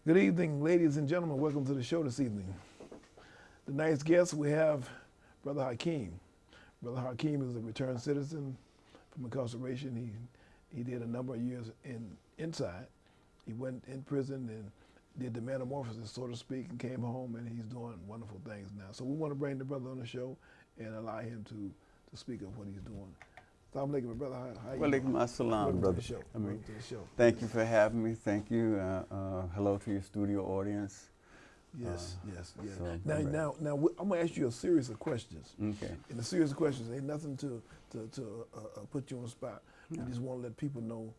Good evening, ladies and gentlemen. Welcome to the show this evening. Tonight's guest, we have Brother Hakeem. Brother Hakeem is a returned citizen from incarceration. He did a number of years inside. He went in prison and did the metamorphosis, so to speak, and came home, and he's doing wonderful things now. So we want to bring the brother on the show and allow him to speak of what he's doing. Assalamu alaikum, brother. How you doing? Walaikum assalam, Welcome brother. to the show. Welcome to the show. Thank you for having me. Thank you. Hello to your studio audience. Yes, yes, yes. so Now, I'm ready. I'm gonna ask you a series of questions. Okay. And the series of questions ain't nothing to put you on the spot. No. We just want to let people know,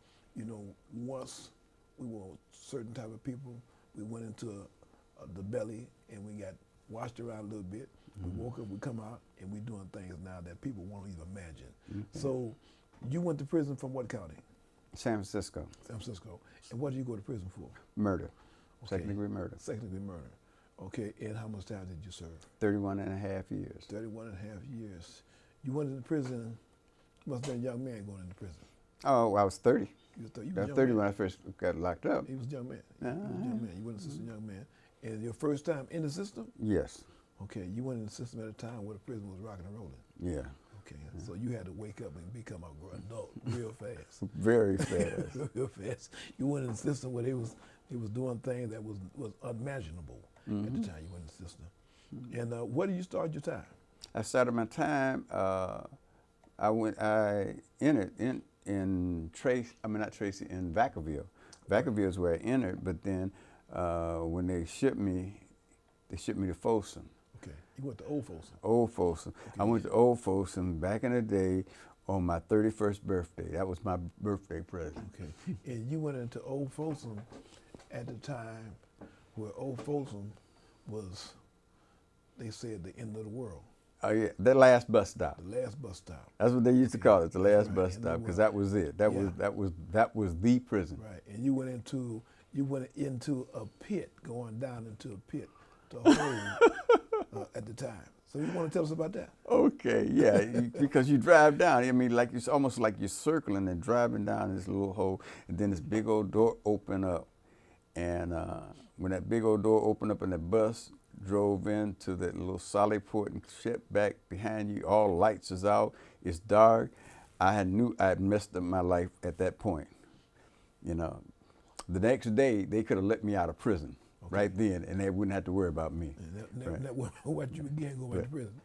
once we were a certain type of people, we went into the belly and we got washed around a little bit. We woke up, we come out, and we doing things now that people won't even imagine. Okay. So, you went to prison from what county? San Francisco. San Francisco. And what did you go to prison for? Murder. Okay. Second degree murder. Second degree murder. Okay, and how much time did you serve? 31 and a half years. 31 and a half years. You went into prison, you must have been a young man going into prison. Oh, I was 30. You was, I was 30 when I first got locked up. He was a young man. Ah. He was a young man. You went into the system, young man. And your first time in the system? Yes. Okay, you went in the system at a time where the prison was rocking and rolling. Yeah. Okay, so you had to wake up and become an adult real fast. Very fast. Real fast. You went in the system where they was doing things that was unimaginable at the time you went in the system. And where did you start your time? I started my time. I entered in Vacaville. Vacaville is where I entered, but then when they shipped me to Folsom. Okay, you went to Old Folsom. Old Folsom. Okay. I went to Old Folsom back in the day on my 31st birthday. That was my birthday present. Okay, and you went into Old Folsom at the time where Old Folsom was, they said, the end of the world. Oh yeah, the last bus stop. The last bus stop. That's what they used to call it, the That's last right, bus and stop, it because was- that was it. That was the prison. Right, and you went into a pit, going down into a pit to hold at the time. So you want to tell us about that? Okay, yeah, because you drive down. I mean, like it's almost like you're circling and driving down this little hole, and then this big old door open up, and when that big old door opened up and the bus drove into that little solid port and shipped back behind you, all lights is out, it's dark. I knew I had messed up my life at that point. The next day they could have let me out of prison right then, and they wouldn't have to worry about me. And that what you began going back to prison.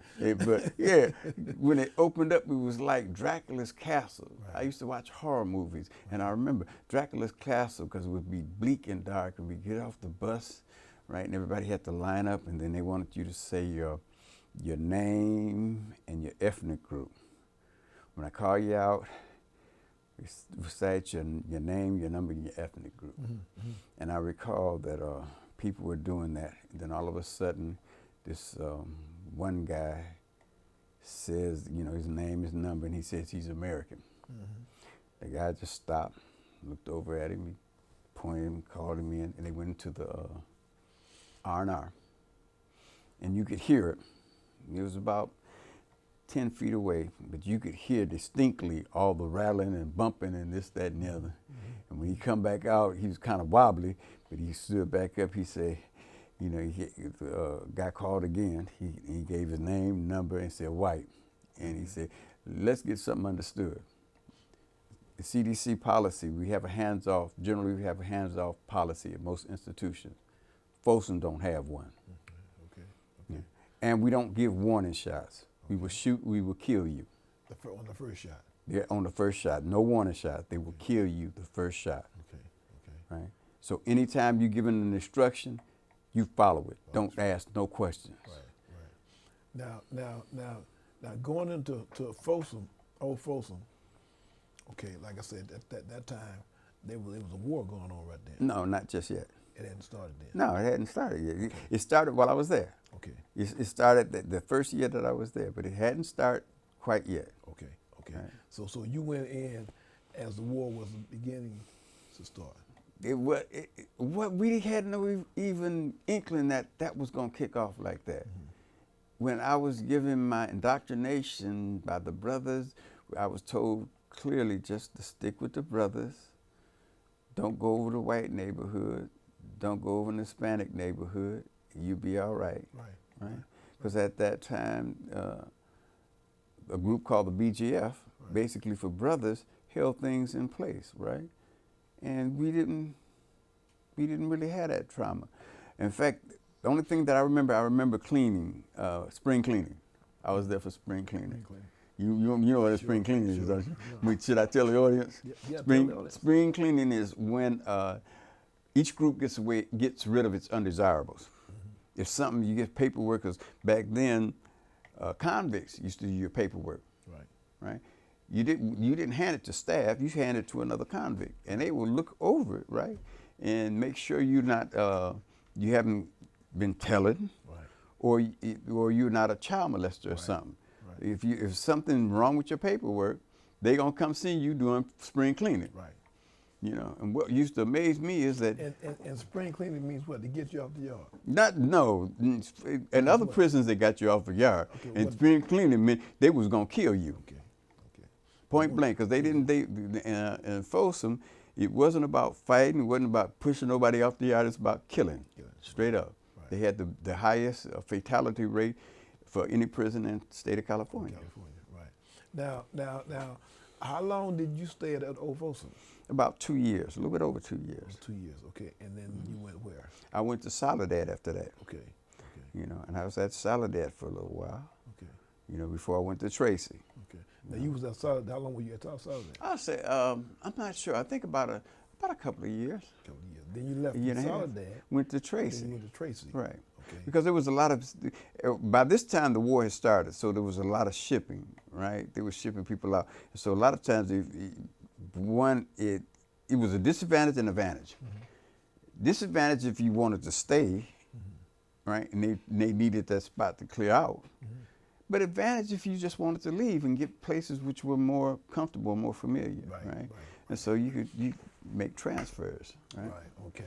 But yeah, when it opened up, it was like Dracula's castle. Right. I used to watch horror movies, and I remember Dracula's castle because it would be bleak and dark, and we get off the bus, right, and everybody had to line up, and then they wanted you to say your name and your ethnic group. When I call you out, recite your name, your number, and your ethnic group. And I recall that people were doing that. And then all of a sudden, this one guy says, his name, his number, and he says he's American. The guy just stopped, looked over at him, he pointed him, called him in, and they went into the R&R. And you could hear it. It was about 10 feet away, but you could hear distinctly all the rattling and bumping and this, that, and the other. And when he come back out, he was kind of wobbly, but he stood back up. He said, the guy called again. He gave his name, number, and said white. And he said, let's get something understood. The CDC policy, we have a hands-off, generally we have a hands-off policy at most institutions. Folsom don't have one. Okay. Yeah. And we don't give warning shots. We will shoot, we will kill you. On the first shot. Yeah, on the first shot. No warning shot. They will kill you the first shot. Okay. Right? So anytime you're given an instruction, you follow it. Don't ask no questions. Right. Now, going into Folsom, Old Folsom. Okay, like I said, at that time, there was a war going on right then. No, not just yet. It hadn't started then. No, it hadn't started yet. It started while I was there. Okay. It started the first year that I was there, but it hadn't started quite yet. Okay. Right. So you went in as the war was beginning to start. What we had no even inkling that was going to kick off like that. When I was given my indoctrination by the brothers, I was told clearly just to stick with the brothers. Don't go over the white neighborhood. don't go over in the Hispanic neighborhood. You'll be all right. Right. Because at that time, a group called the BGF, basically for brothers, held things in place, right? And we didn't really have that trauma. In fact, the only thing that I remember cleaning, spring cleaning. I was there for spring cleaning. You know what a spring cleaning is, don't you? I mean, should I tell the audience? Yeah, spring cleaning is when each group gets rid of its undesirables. If something, you get paperwork, because back then, convicts used to do your paperwork. Right. You didn't hand it to staff. You handed it to another convict, and they will look over it, right, and make sure you're not you haven't been telling, or you're not a child molester or something. If something wrong with your paperwork, they gonna come see you doing spring cleaning. You know, and what used to amaze me is that and spring cleaning means what? To get you off the yard? No. In other prisons, they got you off the yard. And spring cleaning meant they was gonna kill you. Point blank, because in Folsom, it wasn't about fighting, it wasn't about pushing nobody off the yard, it's about killing, straight up. They had the highest fatality rate for any prison in the state of California. Now, how long did you stay at Old Folsom? About 2 years, a little bit over 2 years. 2 years, okay. And then you went where? I went to Soledad after that. Okay. You know, and I was at Soledad for a little while. Okay. You know, before I went to Tracy. Okay. Now you was at Soledad. How long were you at Soledad? I say, I'm not sure. I think about a couple of years. Then you left Soledad. Went to Tracy. Then you went to Tracy. Right. Okay. Because there was a lot of, by this time the war had started, so there was a lot of shipping, right? They were shipping people out. So a lot of times, it was a disadvantage and advantage. Disadvantage if you wanted to stay, right? And they needed that spot to clear out. But advantage if you just wanted to leave and get places which were more comfortable, more familiar, right? And so you make transfers, right? Okay.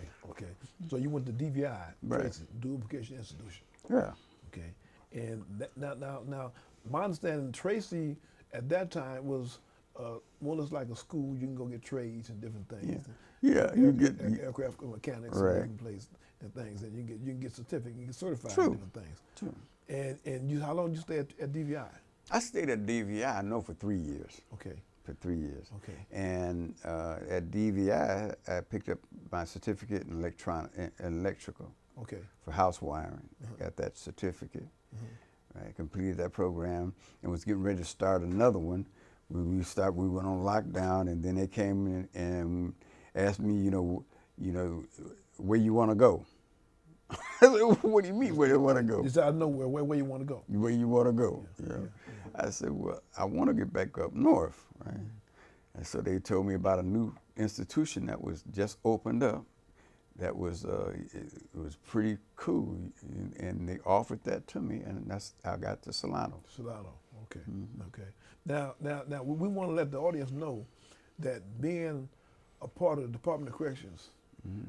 So you went to DVI, Tracy, Duplication Institution. Yeah. Okay. And now, my understanding, Tracy at that time was more or less like a school. You can go get trades and different things. Yeah. You get aircraft mechanics and different places and things, and you can get certificates, you get certified in different things. True. And how long did you stay at DVI? I stayed at DVI, I know, for 3 years. Okay. For 3 years. Okay. And at DVI, I picked up my certificate in electrical. Okay. For house wiring. Got that certificate. Right. Completed that program and was getting ready to start another one. We went on lockdown, and then they came in and asked me, you know, where you want to go. What do you mean, where you want to go? You said, I know where you want to go. Where you want to go. I said, well, I want to get back up north, right? And so they told me about a new institution that was just opened up. That was it was pretty cool, and they offered that to me, and that's how I got to Solano. Okay. Okay. Now, we want to let the audience know that being a part of the Department of Corrections,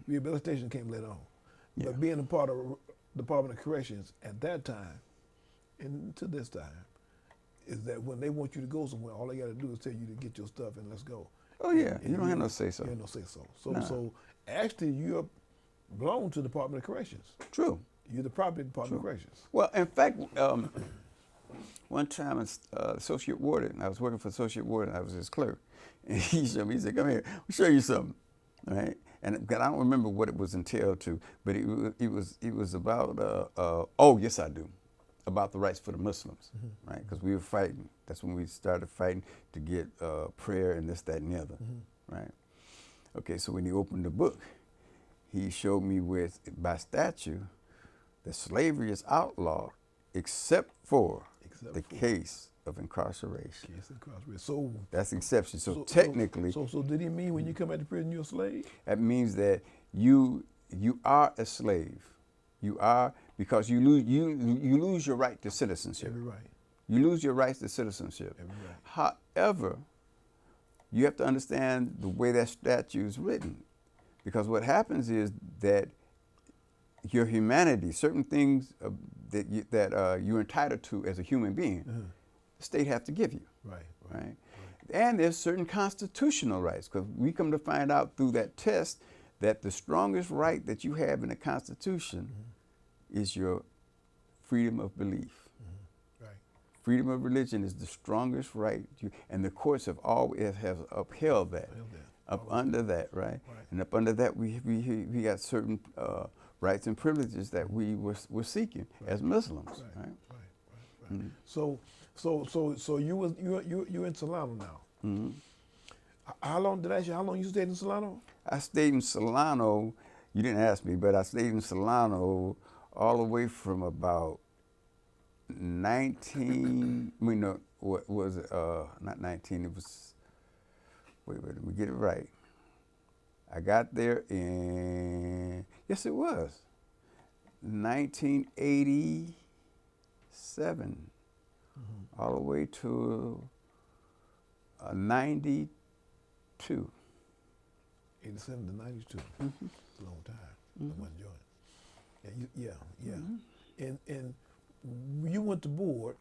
rehabilitation came later on. But being a part of the Department of Corrections at that time, and to this time, is that when they want you to go somewhere, all they got to do is tell you to get your stuff and let's go. Oh yeah, and you don't have no say so. You have no say so. So actually, you belong to the Department of Corrections. True. You're the property of the Department of Corrections. Well, in fact, one time, Associate Warden, I was working for Associate Warden. I was his clerk, and he showed me. He said, "Come here, I'll show you something." Right. And I don't remember what it was entailed to, but it was about oh yes I do, about the rights for the Muslims, right? Because we were fighting. That's when we started fighting to get prayer and this, that, and the other, right? Okay, so when he opened the book, he showed me by statute that slavery is outlawed except for the case of incarceration. So that's exception. So technically, so did he mean when you come out of prison you're a slave? That means that you are a slave. You are, because you lose your right to citizenship. Every right. You lose your rights to citizenship. Every right. However, you have to understand the way that statute is written, because what happens is that your humanity, certain things that you're entitled to as a human being, the state have to give you. Right. And there's certain constitutional rights, because we come to find out through that test that the strongest right that you have in the Constitution is your freedom of belief. Right. Freedom of religion is the strongest right, and the courts have always upheld that. Up under that, right? And up under that, we got certain rights and privileges that we were seeking as Muslims, right? Mm-hmm. So you in Solano now. Mm-hmm. How long you stayed in Solano? I stayed in Solano. You didn't ask me, but I stayed in Solano all the way from about 19. What was it? Not 19. It was. Wait, let me get it right. I got there in, yes, it was 1987, all the way to 92. 87 to 92. It's a long time. I enjoying it. Yeah. And you went to board.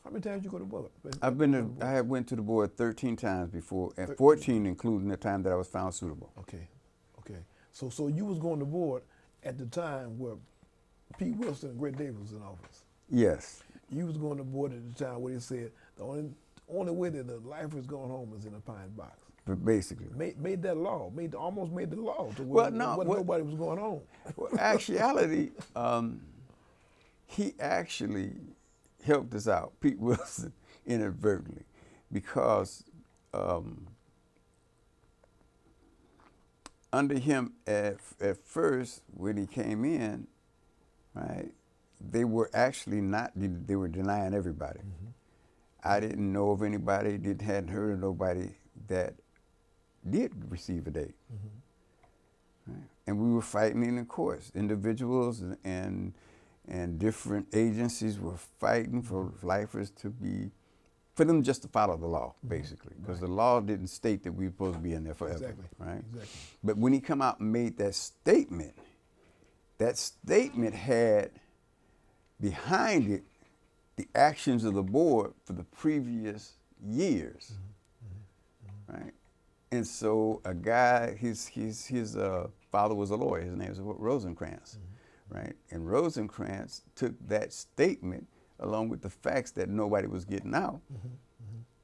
How many times did you go to board? I had went to the board 13 times before, and 14 including the time that I was found suitable. Okay. So you was going to board at the time where Pete Wilson and Greg Davis was in office. Yes. You was going to board at the time where they said the only way that the lifer is going home is in a pine box. But basically. Made that law. Almost made the law to Well, where, no, nobody was going home. Well, actuality, he actually helped us out, Pete Wilson, inadvertently, because under him at first when he came in, right, they were actually they were denying everybody. I didn't know of anybody, hadn't heard of nobody that did receive a date. Right? And we were fighting in the courts. Individuals and different agencies were fighting for lifers for them just to follow the law, basically, because the law didn't state that we were supposed to be in there forever, right? Exactly. But when he come out and made that statement had behind it the actions of the board for the previous years, right? And so a guy, his father was a lawyer. His name was Rosencrantz. Right? And Rosencrantz took that statement along with the facts that nobody was getting out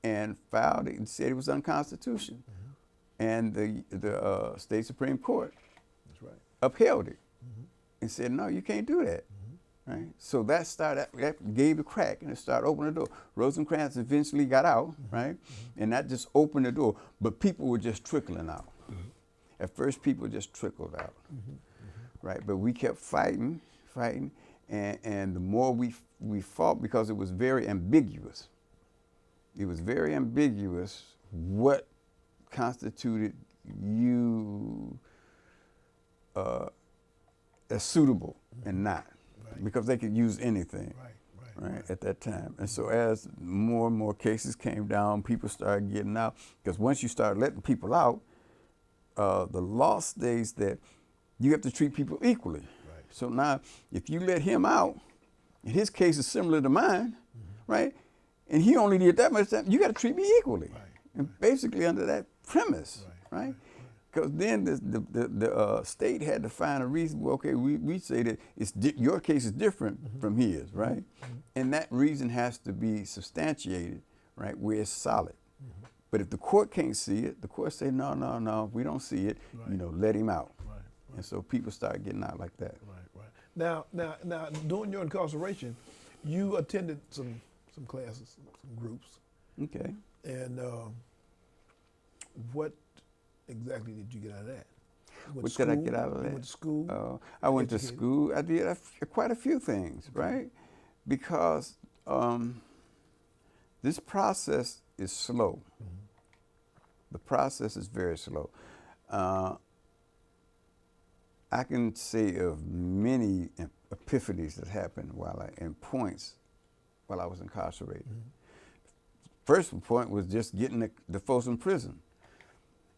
and filed it and said it was unconstitutional. And the state Supreme Court upheld it and said, no, you can't do that. Right? So that gave the crack and it started opening the door. Rosencrantz eventually got out, right? And that just opened the door, but people were just trickling out. At first, people just trickled out. Right, but we kept fighting, and the more we fought, because it was very ambiguous. It was very ambiguous what constituted you as suitable and not, because they could use anything, right, at that time. And so as more and more cases came down, people started getting out, because once you start letting people out, the law states that you have to treat people equally. Right. So now, if you let him out, and his case is similar to mine, right? And he only did that much time, you got to treat me equally. Right. And basically under that premise, right? Because then the state had to find a reason. Well, okay, we say that your case is different from his, right? And that reason has to be substantiated, right? Where it's solid. But if the court can't see it, the court say, no, we don't see it. Let him out. And so people started getting out like that. Now, during your incarceration, you attended some classes, some groups. Okay. And what exactly did you get out of that? What did I get out of that? You went to school? I went to school. I did quite a few things, right? Because this process is slow. The process is very slow. I can say of many epiphanies that happened and points while I was incarcerated. First point was just getting the folks in prison.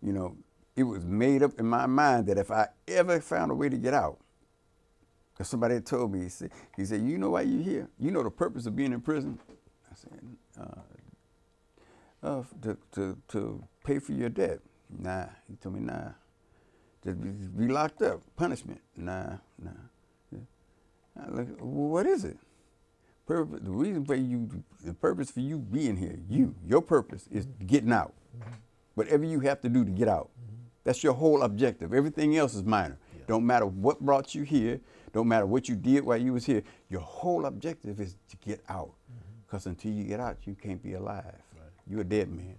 It was made up in my mind that if I ever found a way to get out, because somebody had told me, he said, you know why you're here? You know the purpose of being in prison? I said, to pay for your debt. Nah, he told me, nah. to be locked up, punishment. Nah. Yeah. I look, well, what is it? The reason for you, the purpose for you being here, your purpose is getting out. Whatever you have to do to get out. That's your whole objective. Everything else is minor. Yeah. Don't matter what brought you here. Don't matter what you did while you was here. Your whole objective is to get out. Because until you get out, you can't be alive. Right. You're a dead man.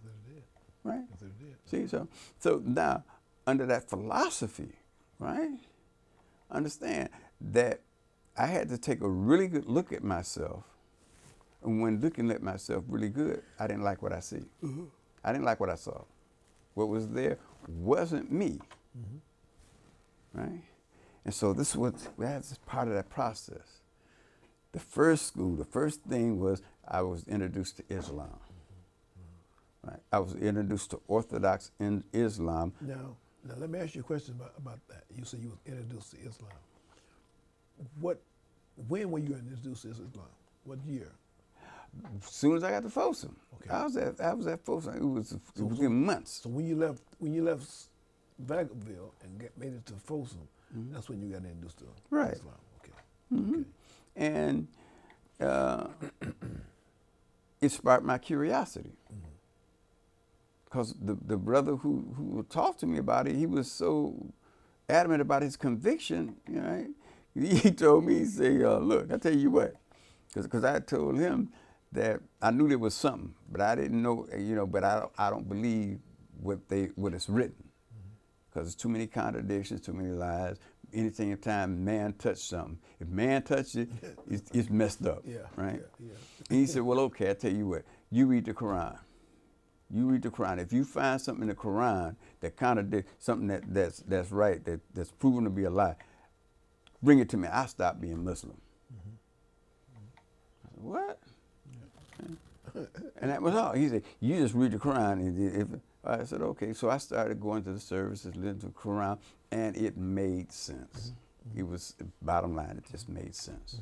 Right? See, so now, under that philosophy, right, understand that I had to take a really good look at myself. And when looking at myself really good, I didn't like what I see. I didn't like what I saw. What was there wasn't me. Right? And so this was part of that process. The first school, the first thing was I was introduced to Islam. Right? I was introduced to Orthodox in Islam. Now let me ask you a question about that. You said you were introduced to Islam. When were you introduced to Islam? What year? As soon as I got to Folsom. Okay. I was at Folsom. It was in months. So when you left Vacaville and made it to Folsom, that's when you got introduced to Islam. Okay. Okay. And it sparked my curiosity. Because the brother who talked to me about it, he was so adamant about his conviction, right? He told me, he said, look, I tell you what, because I told him that I knew there was something, but I didn't know, but I don't believe what it's written. Because there's too many contradictions, too many lies. Anything in time man touched something. If man touched it, it's messed up, right? Yeah. And he said, well, okay, I tell you what, you read the Quran. You read the Quran. If you find something in the Quran that contradicts something that's right, that's proven to be a lie, bring it to me. I'll stop being Muslim. I said, what? And that was all. He said, you just read the Quran. And I said, okay. So I started going to the services, listening to the Quran, and it made sense. It was, bottom line, it just made sense.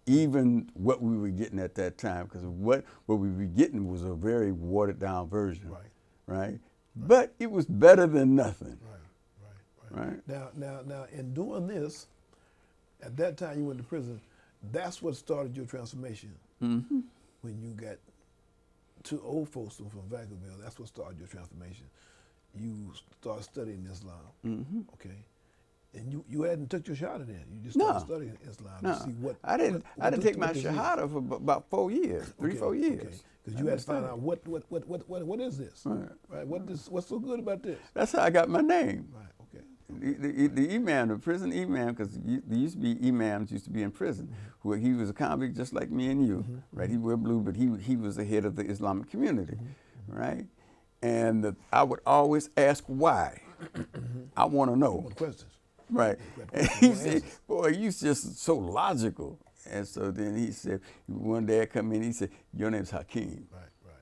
Even what we were getting at that time, because what we were getting was a very watered down version, right? But it was better than nothing. Right. Now, in doing this, at that time you went to prison. That's what started your transformation. When you got to Old Folsom from Vacaville, that's what started your transformation. You started studying Islam, okay? And you hadn't took your shahada then. You just started studying Islam to see what. I didn't take my shahada for about 4 years, 4 years. Okay. Because you had to find out what is this? Right. What's so good about this? That's how I got my name. Right. Okay. The imam, the prison imam, because there used to be imams used to be in prison. Where he was a convict just like me and you, right? He wore blue, but he was the head of the Islamic community, right? And I would always ask why. I want to know. What questions? Right. And he said, boy, you just so logical. And so then he said, one day I come in, he said, your name's Hakeem. Right.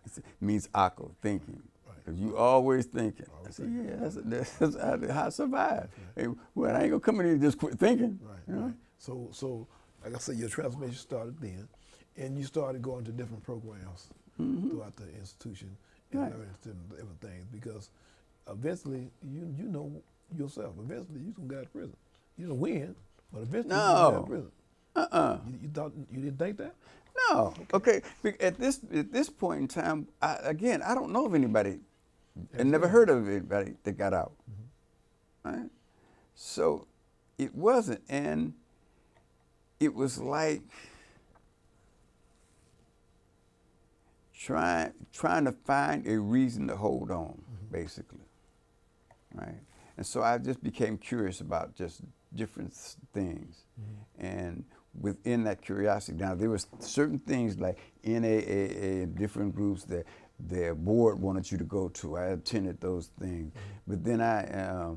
It means akal, thinking. Because you always thinking. I said, yeah, that's how I survive. Hey, well, I ain't going to come in here and just quit thinking. Right. So, like I said, your transformation started then, and you started going to different programs throughout the institution and learning different things, because eventually, you know yourself, eventually you're going to get out of prison. You don't win, but eventually you're going to get out of prison. You thought, you didn't think that? No. Okay. At this point in time, I don't know of anybody, I never heard of anybody that got out. Right? So it wasn't, and it was like trying to find a reason to hold on, basically. Right? And so I just became curious about just different things. And within that curiosity, now there was certain things like NAAA and different groups that their board wanted you to go to. I attended those things. But then I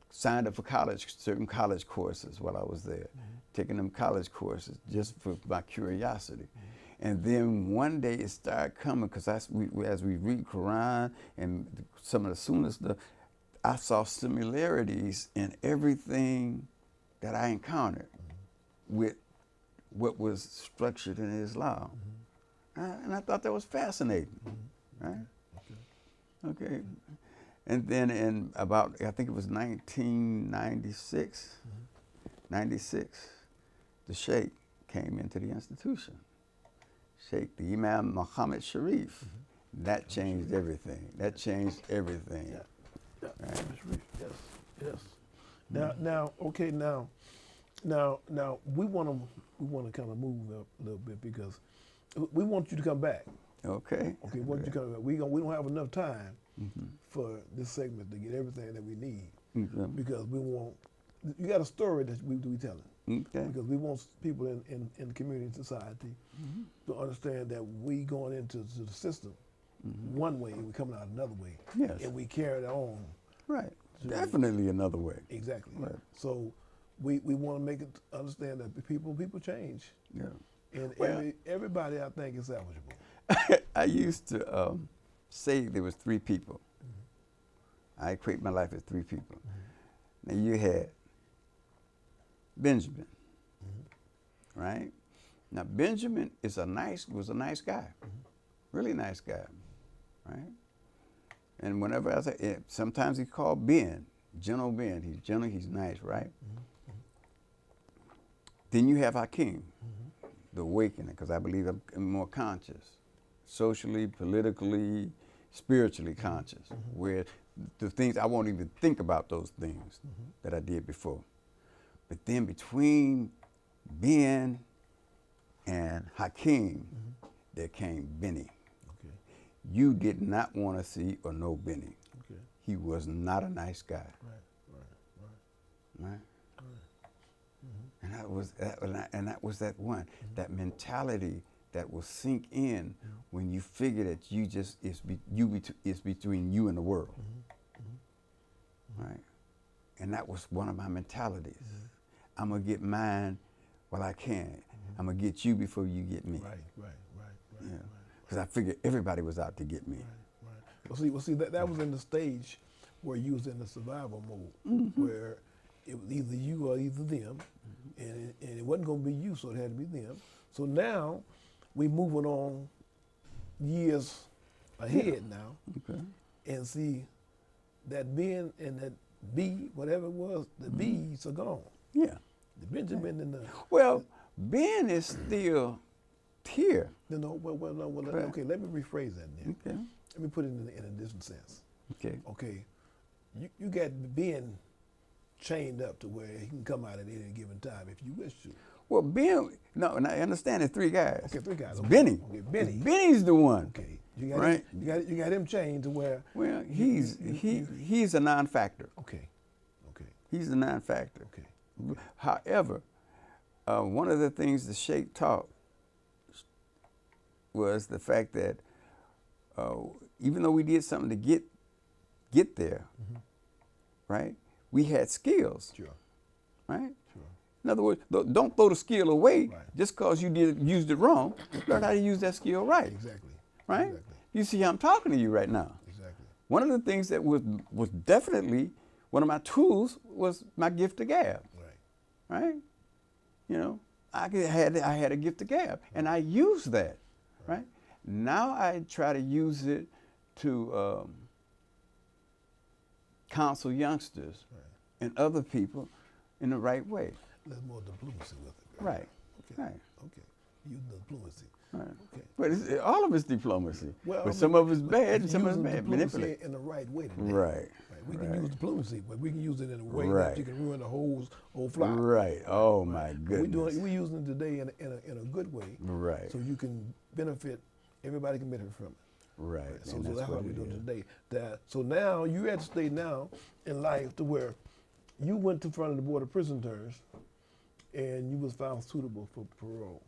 signed up for certain college courses while I was there, taking them college courses just for my curiosity. And then one day it started coming, because as we read Quran and some of the Sunnah stuff, I saw similarities in everything that I encountered with what was structured in Islam. And I thought that was fascinating, right? Okay. And then in about, I think it was 1996, 96, the Sheikh came into the institution. Sheikh, the Imam Muhammad Sharif. That changed everything. That changed everything. Yeah. Right. Yes, yes. Now, okay, now we want to kind of move up a little bit because we want you to come back. Okay. Okay, we want you to come back. We don't have enough time for this segment to get everything that we need because we want. You got a story that we telling. Okay. Because we want people in the community and society to understand that we going into the system one way and we coming out another way. Yes. And we carry it on. Right. Definitely another way. Exactly. Right. So we want to make it understand that people change. Yeah. And Well, everybody, I think, is salvageable. I used to say there was three people. I equate my life as three people. Now you had Benjamin, right? Now Benjamin was a nice guy, really nice guy, right? And whenever I say, sometimes he's called Ben, General Ben. He's gentle, he's nice, right? Then you have Hakeem, the awakening, because I believe I'm more conscious, socially, politically, spiritually conscious, where the things I won't even think about those things that I did before. But then between Ben and Hakeem, there came Benny. Okay. You did not want to see or know Benny. Okay. He was not a nice guy. Right. Right? And that was that one, that mentality that will sink in when you figure that it's between you and the world. Right? And that was one of my mentalities. I'm gonna get mine while I can. I'm gonna get you before you get me. Right. Yeah. Because I figured everybody was out to get me. Right. Well, see, that was in the stage where you was in the survival mode, where it was either you or either them, and it wasn't gonna be you, so it had to be them. So now we moving on years ahead now, and see that Ben and that B, whatever it was, the B's are gone. Yeah. The Benjamin and the Well, Ben is still here. Okay, let me rephrase that then. Okay. Let me put it in a different sense. Okay. Okay, you got Ben chained up to where he can come out at any given time if you wish to. Well, Ben, no, and I understand there's three guys. Okay, three guys. It's Okay. Benny. Okay, Benny. Benny's the one. Okay, you got right. him, you got him chained to where. Well, he's a non-factor. Okay. He's a non-factor. Okay. However, one of the things the Sheikh taught was the fact that even though we did something to get there, right? We had skills. Sure. Right? Sure. In other words, don't throw the skill away Right. just because you used it wrong. Learn how to use that skill right. Exactly. Right? Exactly. You see how I'm talking to you right now. Exactly. One of the things that was definitely one of my tools was my gift of gab. Right. Right? You know, I had a gift of gab, and I used that. Right? Now I try to use it to counsel youngsters and other people in the right way. There's more diplomacy with it. Right. Okay. Right. Okay. Use diplomacy. Right. Okay. But all of it's diplomacy. Well, but some of it's bad and some of it's using bad. diplomacy Manipulate. in the right way today. Right. We can use diplomacy, but we can use it in a way Right. that you can ruin the whole flock. Right. Oh my goodness. We're using it today in a good way. Right. So you can benefit. Everybody can benefit from it. Right. So And that's that's how what we're it doing is. today. So now you're at the stage now in life to where you went in front of the Board of Prison Terms and you was found suitable for parole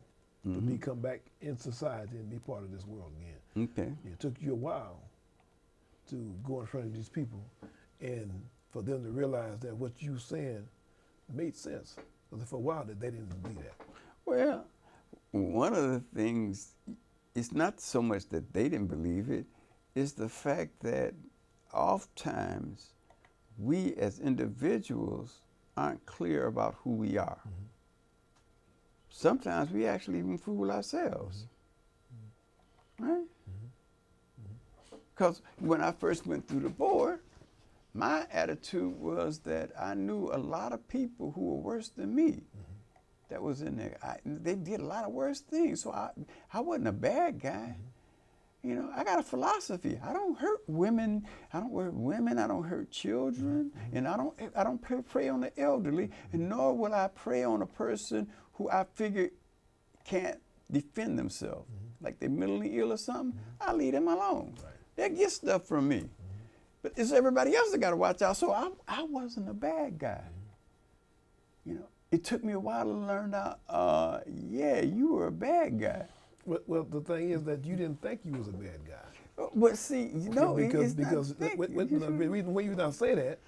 to come back in society and be part of this world again. Okay. It took you a while to go in front of these people and for them to realize that what you saying made sense. Because for a while they didn't believe that. Well, one of the things, it's not so much that they didn't believe it, it's the fact that oftentimes we as individuals aren't clear about who we are. Sometimes we actually even fool ourselves. Right? Because when I first went through the board, my attitude was that I knew a lot of people who were worse than me that was in there. They did a lot of worse things, so I wasn't a bad guy. You know, I got a philosophy. I don't hurt women. I don't hurt women. I don't hurt children, and I don't prey on the elderly, and nor will I prey on a person who I figure can't defend themselves, like they're mentally ill or something. I leave them alone. Right. They get stuff from me, but it's everybody else that got to watch out. So I wasn't a bad guy. You know, it took me a while to learn out. Yeah, you were a bad guy. Well, the thing is that you didn't think you was a bad guy. But see, you know, because the reason why you not say that,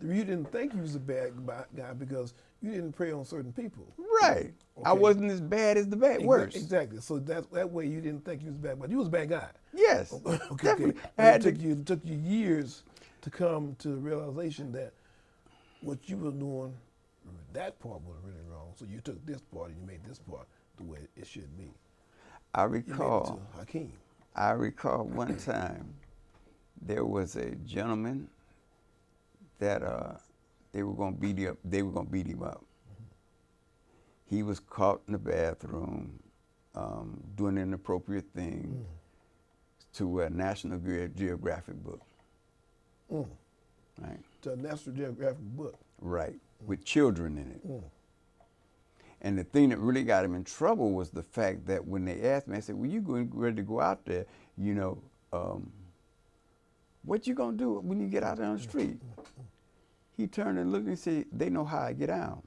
you didn't think you was a bad guy because you didn't prey on certain people. Right. Okay. I wasn't as bad as the worst. Exactly. So that way you didn't think you was a bad guy. You was a bad guy. Yes. Okay. Definitely. It took you years to come to the realization that what you were doing, that part was really wrong. So you took this part and you made this part the way it should be. I recall Hakeem. I recall one time there was a gentleman that they were going to beat him up. They were going to beat him up. He was caught in the bathroom doing an inappropriate thing to a National Geographic book. Right. To a National Geographic book. Right. With children in it. And the thing that really got him in trouble was the fact that when they asked me, I said, well, you ready to go out there, you know, what you gonna do when you get out there on the street? He turned and looked and said, they know how I get out.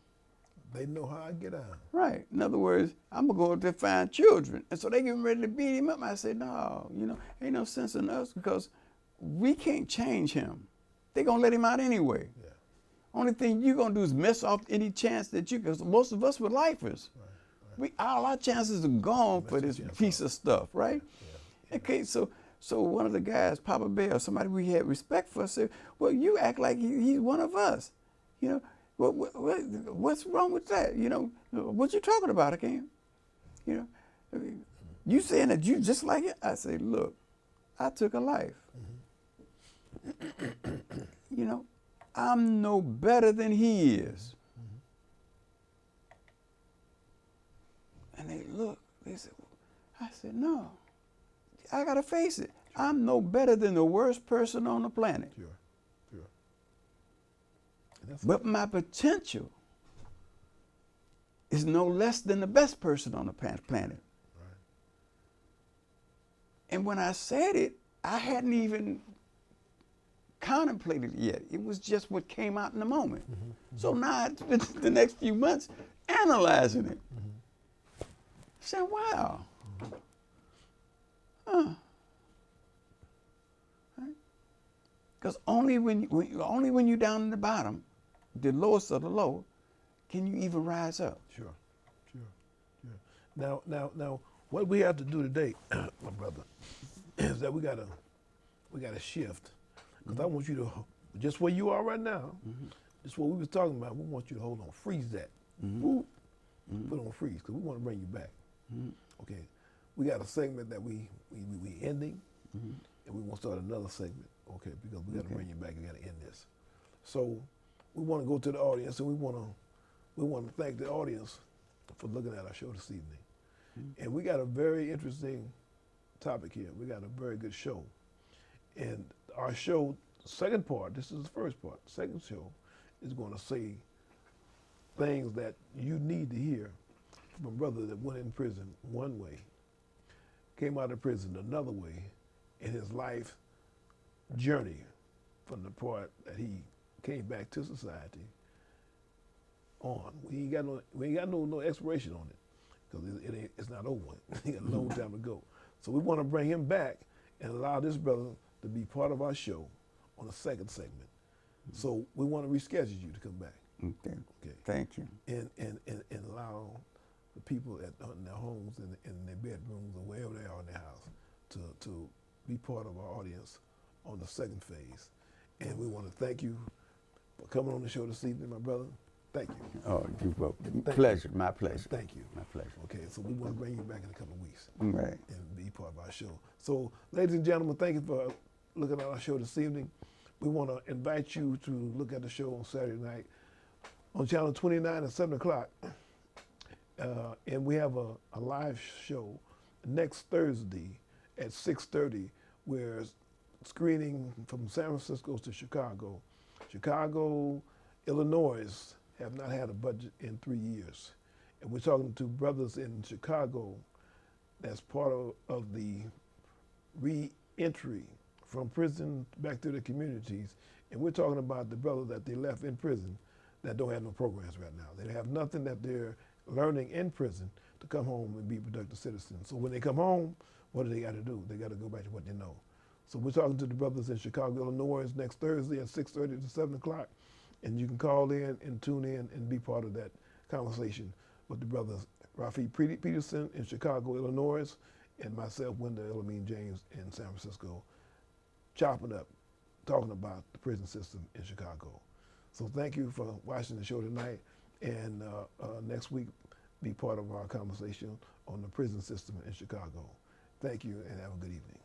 They know how I get out. Right. In other words, I'm gonna go out there and find children. And so they getting ready to beat him up. I said, no, you know, ain't no sense in us because we can't change him. They gonna let him out anyway. Yeah. Only thing you're going to do is mess off any chance that you, because most of us were lifers. Right. All our chances are gone for this piece of stuff, right? Yeah. Okay, so one of the guys, Papa Bear, somebody we had respect for, said, well, you act like he's one of us. You know, what's wrong with that? You know, what you talking about, Hakeem? You know, you saying that you just like it? I say, look, I took a life. You know, I'm no better than he is. And they look, they said, I said, no, I got to face it. I'm no better than the worst person on the planet. Sure. But my potential is no less than the best person on the planet. Right. And when I said it, I hadn't even contemplated it yet. It was just what came out in the moment. So now the next few months analyzing it. Saying, wow. Because only when you're down in the bottom, the lowest of the low, can you even rise up. Sure. Now what we have to do today, my brother, is that we gotta shift. Because I want you to, just where you are right now, just what we was talking about, we want you to hold on, freeze that. Put on freeze, because we want to bring you back. Okay, we got a segment that we ending, and we want to start another segment, okay, because we got to bring you back and got to end this. So we want to go to the audience, and we want to thank the audience for looking at our show this evening. And we got a very interesting topic here. We got a very good show. And our show, second part, this is the first part, second show is going to say things that you need to hear from a brother that went in prison one way, came out of prison another way in his life journey from the part that he came back to society on. We ain't got no expiration on it because it's not over. He got a long time to go. So we want to bring him back and allow this brother to be part of our show on the second segment. So we want to reschedule you to come back. Okay. Thank you. And allow the people in their homes and in their bedrooms or wherever they are in their house to be part of our audience on the second phase. And we want to thank you for coming on the show this evening, my brother. Thank you. Oh, you're welcome. Pleasure. My pleasure. Thank you. My pleasure. Okay, so we want to bring you back in a couple of weeks. Right. And be part of our show. So, ladies and gentlemen, thank you for looking at our show this evening. we want to invite you to look at the show on Saturday night on Channel 29 at 7 o'clock. And we have a live show next Thursday at 6:30. We're screening from San Francisco to Chicago. Chicago, Illinois have not had a budget in 3 years. And we're talking to brothers in Chicago that's part of the re-entry from prison back to the communities. And we're talking about the brothers that they left in prison that don't have no programs right now. They have nothing that they're learning in prison to come home and be productive citizens. So when they come home, what do they got to do? They got to go back to what they know. So we're talking to the brothers in Chicago, Illinois next Thursday at 6:30 to 7 o'clock. And you can call in and tune in and be part of that conversation with the brothers Rafi Peterson in Chicago, Illinois, and myself, Wendell Elamine James in San Francisco, chopping up, talking about the prison system in Chicago. So thank you for watching the show tonight. And next week, be part of our conversation on the prison system in Chicago. Thank you and have a good evening.